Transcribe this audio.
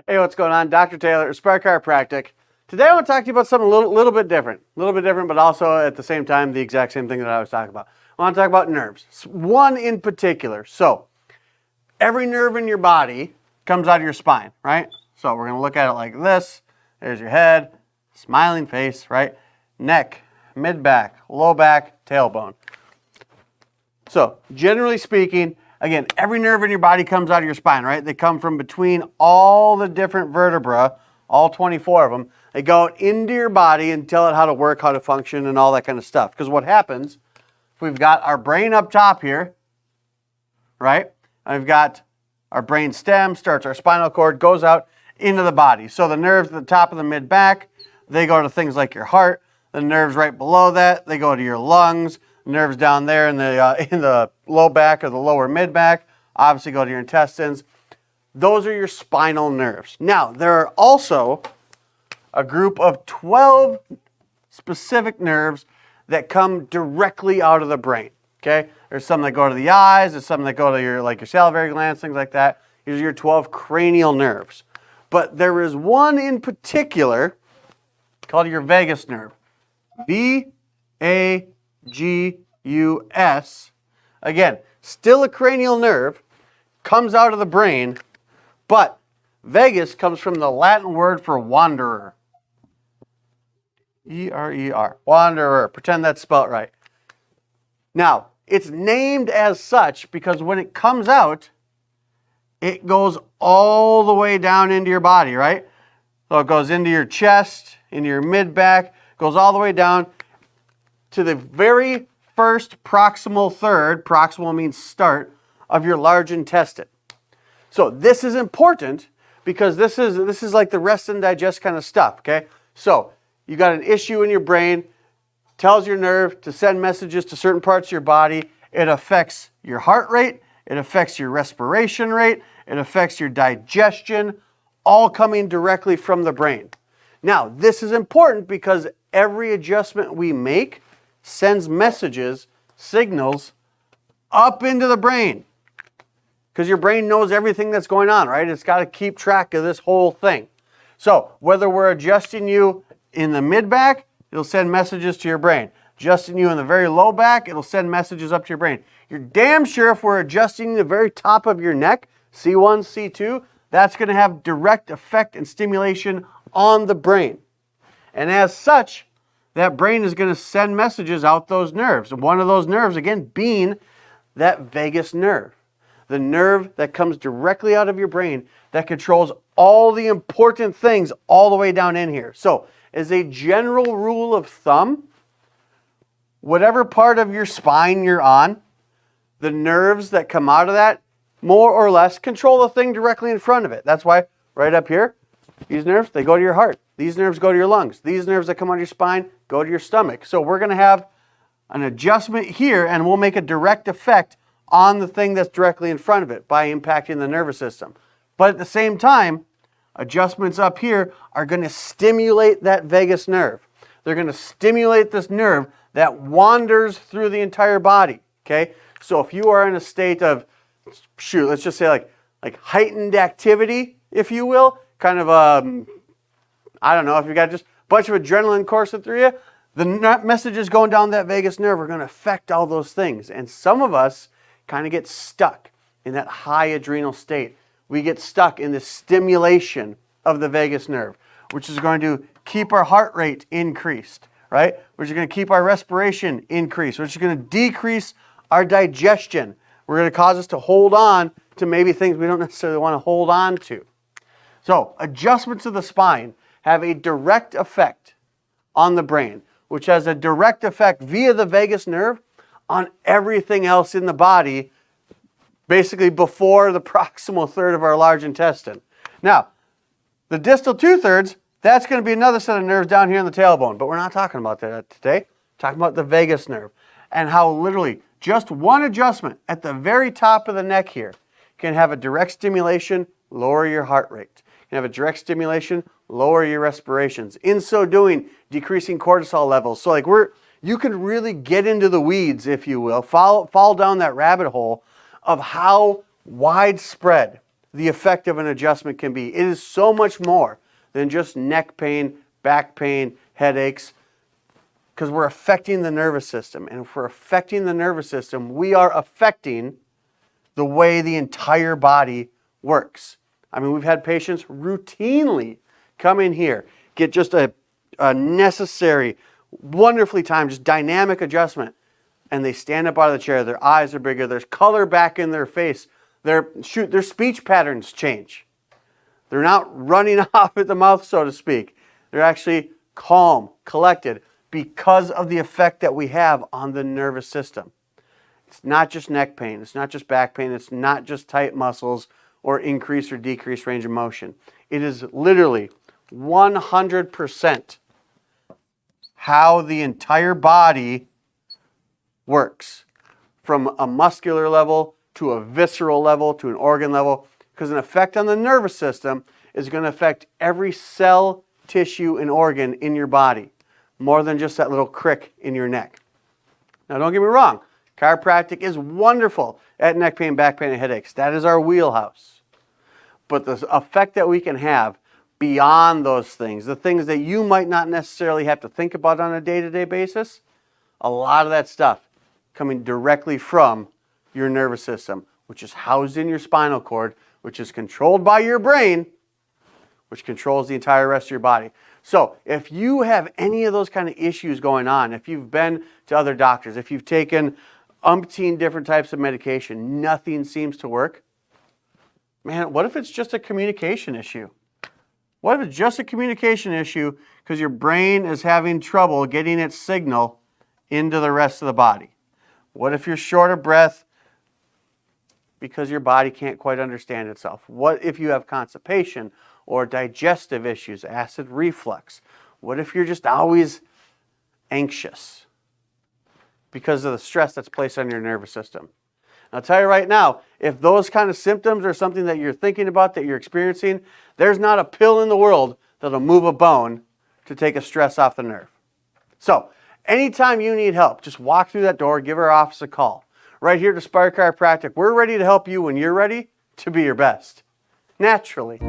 Hey, what's going on? Dr. Taylor, Aspire Chiropractic. Today I want to talk to you about something a little bit different. But also at the same time, the exact same thing that I was talking about. I want to talk about nerves. One in particular. So, every nerve in your body comes out of your spine, right? So we're going to look at it like this. There's your head, smiling face, right? Neck, mid-back, low back, tailbone. So, generally speaking, again, every nerve in your body comes out of your spine, right? They come from between all the different vertebrae, all 24 of them. They go out into your body and tell it how to work, how to function, and all that kind of stuff. Because what happens, if we've got our brain up top here, right? And we've got our brain stem, starts our spinal cord, goes out into the body. So the nerves at the top of the mid-back, they go to things like your heart. The nerves right below that, they go to your lungs. Nerves down there in the low back or the lower mid-back obviously go to your intestines. Those are your spinal nerves. Now, there are also a group of 12 specific nerves that come directly out of the brain. Okay? There's some that go to the eyes, there's some that go to your salivary glands, things like that. These are your 12 cranial nerves. But there is one in particular called your vagus nerve. V-A-G-U-S. Again, still a cranial nerve, comes out of the brain, but vagus comes from the Latin word for wanderer. E-R-E-R, wanderer. Pretend that's spelled right. Now, it's named as such because when it comes out, it goes all the way down into your body, right? So it goes into your chest, into your mid-back, goes all the way down to the very first proximal third, proximal means start, of your large intestine. So this is important because this is like the rest and digest kind of stuff, okay? So you got an issue in your brain, tells your nerve to send messages to certain parts of your body. It affects your heart rate, it affects your respiration rate, it affects your digestion, all coming directly from the brain. Now, this is important because every adjustment we make sends messages, signals, up into the brain. Because your brain knows everything that's going on, right? It's got to keep track of this whole thing. So, whether we're adjusting you in the mid-back, it'll send messages to your brain. Adjusting you in the very low back, it'll send messages up to your brain. You're damn sure if we're adjusting the very top of your neck, C1, C2, that's going to have direct effect and stimulation on the brain. And as such, that brain is going to send messages out those nerves. And one of those nerves, again, being that vagus nerve. The nerve that comes directly out of your brain that controls all the important things all the way down in here. So, as a general rule of thumb, whatever part of your spine you're on, the nerves that come out of that, more or less, control the thing directly in front of it. That's why right up here, these nerves, they go to your heart. These nerves go to your lungs. These nerves that come out of your spine go to your stomach. So we're going to have an adjustment here, and we'll make a direct effect on the thing that's directly in front of it by impacting the nervous system. But at the same time, adjustments up here are going to stimulate that vagus nerve. They're going to stimulate this nerve that wanders through the entire body. Okay? So if you are in a state of, let's just say like heightened activity, if you will, kind of I don't know, if you got just a bunch of adrenaline coursing through you, the messages going down that vagus nerve are going to affect all those things. And some of us kind of get stuck in that high adrenal state. We get stuck in the stimulation of the vagus nerve, which is going to keep our heart rate increased, right? Which is going to keep our respiration increased, which is going to decrease our digestion. We're going to cause us to hold on to maybe things we don't necessarily want to hold on to. So, adjustments of the spine have a direct effect on the brain, which has a direct effect via the vagus nerve on everything else in the body, basically before the proximal third of our large intestine. Now, the distal 2/3, that's going to be another set of nerves down here in the tailbone, but we're not talking about that today. We're talking about the vagus nerve and how literally just one adjustment at the very top of the neck here can have a direct stimulation, lower your heart rate. Can have a direct stimulation, lower your respirations. In so doing, decreasing cortisol levels. So you can really get into the weeds, if you will, fall down that rabbit hole of how widespread the effect of an adjustment can be. It is so much more than just neck pain, back pain, headaches, because we're affecting the nervous system. And if we're affecting the nervous system, we are affecting the way the entire body works. I mean, we've had patients routinely come in here, get just a necessary, wonderfully timed, just dynamic adjustment, and they stand up out of the chair, their eyes are bigger, there's color back in their face, their speech patterns change. They're not running off at the mouth, so to speak. They're actually calm, collected, because of the effect that we have on the nervous system. It's not just neck pain, it's not just back pain, it's not just tight muscles or increase or decrease range of motion. It is literally 100% how the entire body works, from a muscular level to a visceral level to an organ level, because an effect on the nervous system is going to affect every cell, tissue, and organ in your body, more than just that little crick in your neck. Now, don't get me wrong. Chiropractic is wonderful at neck pain, back pain, and headaches. That is our wheelhouse. But the effect that we can have beyond those things, the things that you might not necessarily have to think about on a day-to-day basis, a lot of that stuff coming directly from your nervous system, which is housed in your spinal cord, which is controlled by your brain, which controls the entire rest of your body. So if you have any of those kind of issues going on, if you've been to other doctors, if you've taken umpteen different types of medication, nothing seems to work, man, what if it's just a communication issue? What if it's just a communication issue because your brain is having trouble getting its signal into the rest of the body? What if you're short of breath because your body can't quite understand itself? What if you have constipation or digestive issues, acid reflux? What if you're just always anxious because of the stress that's placed on your nervous system? I'll tell you right now, if those kind of symptoms are something that you're thinking about, that you're experiencing, there's not a pill in the world that'll move a bone to take a stress off the nerve. So, anytime you need help, just walk through that door, give our office a call. Right here at Aspire Chiropractic, we're ready to help you when you're ready to be your best, naturally.